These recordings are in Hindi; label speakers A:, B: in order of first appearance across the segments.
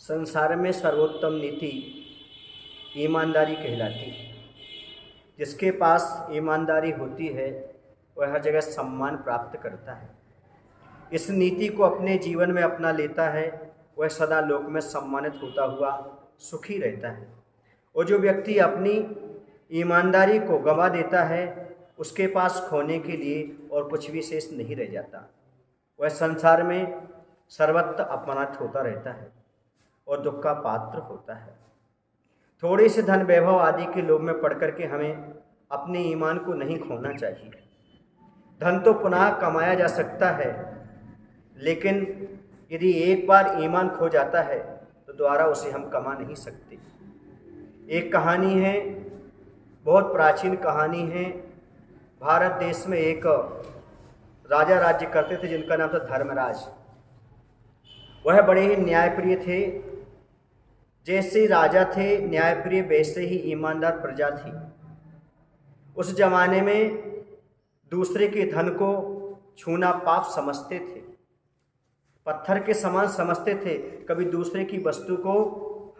A: संसार में सर्वोत्तम नीति ईमानदारी कहलाती है। जिसके पास ईमानदारी होती है वह हर जगह सम्मान प्राप्त करता है। इस नीति को अपने जीवन में अपना लेता है वह सदा लोक में सम्मानित होता हुआ सुखी रहता है। और जो व्यक्ति अपनी ईमानदारी को गंवा देता है उसके पास खोने के लिए और कुछ भी शेष नहीं रह जाता। वह संसार में सर्वत्र अपमानित होता रहता है और दुख का पात्र होता है। थोड़े से धन वैभव आदि के लोभ में पड़ करके हमें अपने ईमान को नहीं खोना चाहिए। धन तो पुनः कमाया जा सकता है, लेकिन यदि एक बार ईमान खो जाता है तो दोबारा उसे हम कमा नहीं सकते। एक कहानी है, बहुत प्राचीन कहानी है। भारत देश में एक राजा राज्य करते थे जिनका नाम था धर्मराज। वह बड़े ही न्यायप्रिय थे। जैसे राजा थे न्यायप्रिय, वैसे ही ईमानदार प्रजा थी। उस जमाने में दूसरे के धन को छूना पाप समझते थे, पत्थर के समान समझते थे। कभी दूसरे की वस्तु को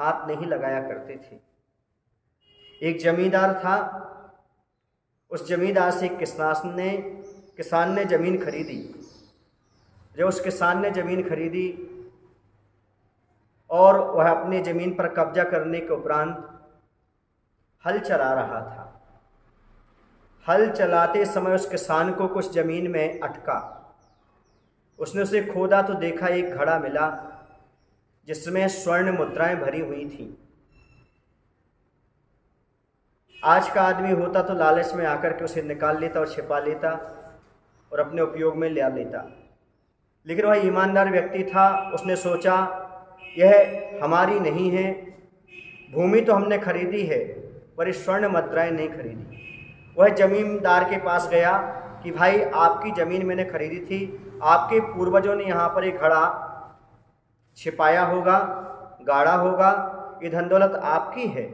A: हाथ नहीं लगाया करते थे। एक जमींदार था। उस जमींदार से एक किसान ने ज़मीन खरीदी। जब उस किसान ने ज़मीन खरीदी और वह अपने ज़मीन पर कब्जा करने के उपरांत हल चला रहा था। हल चलाते समय उस किसान को कुछ ज़मीन में अटका। उसने उसे खोदा तो देखा एक घड़ा मिला जिसमें स्वर्ण मुद्राएं भरी हुई थीं। आज का आदमी होता तो लालच में आकर के उसे निकाल लेता और छिपा लेता और अपने उपयोग में ले लेता, लेकिन वह ईमानदार व्यक्ति था। उसने सोचा यह हमारी नहीं है, भूमि तो हमने खरीदी है पर इस स्वर्ण मुद्राएं नहीं खरीदी। वह जमींदार के पास गया कि भाई आपकी ज़मीन मैंने खरीदी थी, आपके पूर्वजों ने यहाँ पर एक घड़ा छिपाया होगा, गाड़ा होगा, ये धन दौलत आपकी है,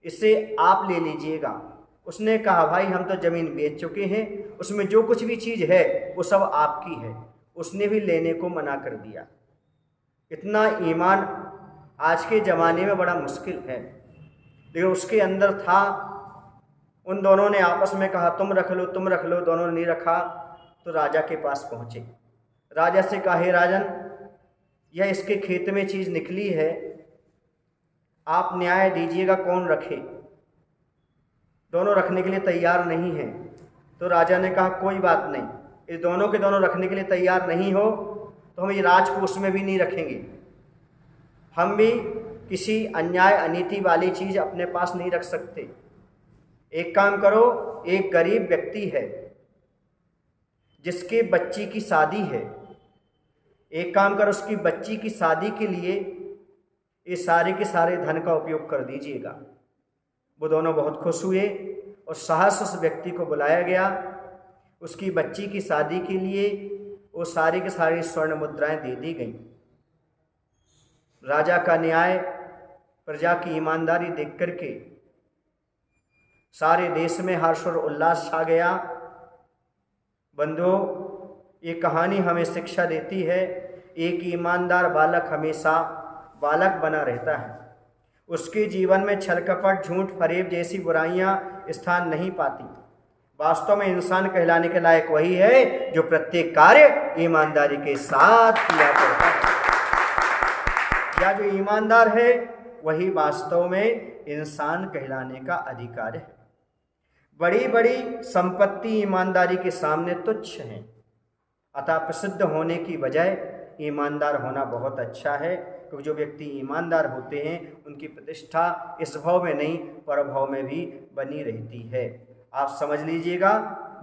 A: इसे आप ले लीजिएगा। उसने कहा भाई हम तो ज़मीन बेच चुके हैं, उसमें जो कुछ भी चीज़ है वो सब आपकी है। उसने भी लेने को मना कर दिया। इतना ईमान आज के ज़माने में बड़ा मुश्किल है, लेकिन उसके अंदर था। उन दोनों ने आपस में कहा तुम रख लो, तुम रख लो। दोनों ने नहीं रखा तो राजा के पास पहुँचे। राजा से कहा हे राजन, यह इसके खेत में चीज़ निकली है, आप न्याय दीजिएगा कौन रखे। दोनों रखने के लिए तैयार नहीं हैं। तो राजा ने कहा कोई बात नहीं, इस दोनों के दोनों रखने के लिए तैयार नहीं हो तो हम ये राजकोष में भी नहीं रखेंगे। हम भी किसी अन्याय अनीति वाली चीज़ अपने पास नहीं रख सकते। एक काम करो, एक गरीब व्यक्ति है जिसके बच्ची की शादी है, एक काम करो उसकी बच्ची की शादी के लिए ये सारे के सारे धन का उपयोग कर दीजिएगा। वो दोनों बहुत खुश हुए और सहर्ष उस व्यक्ति को बुलाया गया। उसकी बच्ची की शादी के लिए वो सारे के सारे स्वर्ण मुद्राएं दे दी गईं। राजा का न्याय, प्रजा की ईमानदारी देख करके सारे देश में हर्ष और उल्लास छा गया। बंधुओं, ये कहानी हमें शिक्षा देती है, एक ईमानदार बालक हमेशा बालक बना रहता है। उसके जीवन में छल कपट, झूठ, फरेब जैसी बुराइयां स्थान नहीं पाती। वास्तव में इंसान कहलाने के लायक वही है जो प्रत्येक कार्य ईमानदारी के साथ किया करता है। या जो ईमानदार है वही वास्तव में इंसान कहलाने का अधिकार है। बड़ी बड़ी संपत्ति ईमानदारी के सामने तुच्छ है। अतः प्रसिद्ध होने की बजाय ईमानदार होना बहुत अच्छा है, क्योंकि जो व्यक्ति ईमानदार होते हैं उनकी प्रतिष्ठा इस भाव में नहीं परभाव में भी बनी रहती है। आप समझ लीजिएगा,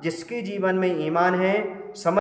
A: जिसके जीवन में ईमान है, समझ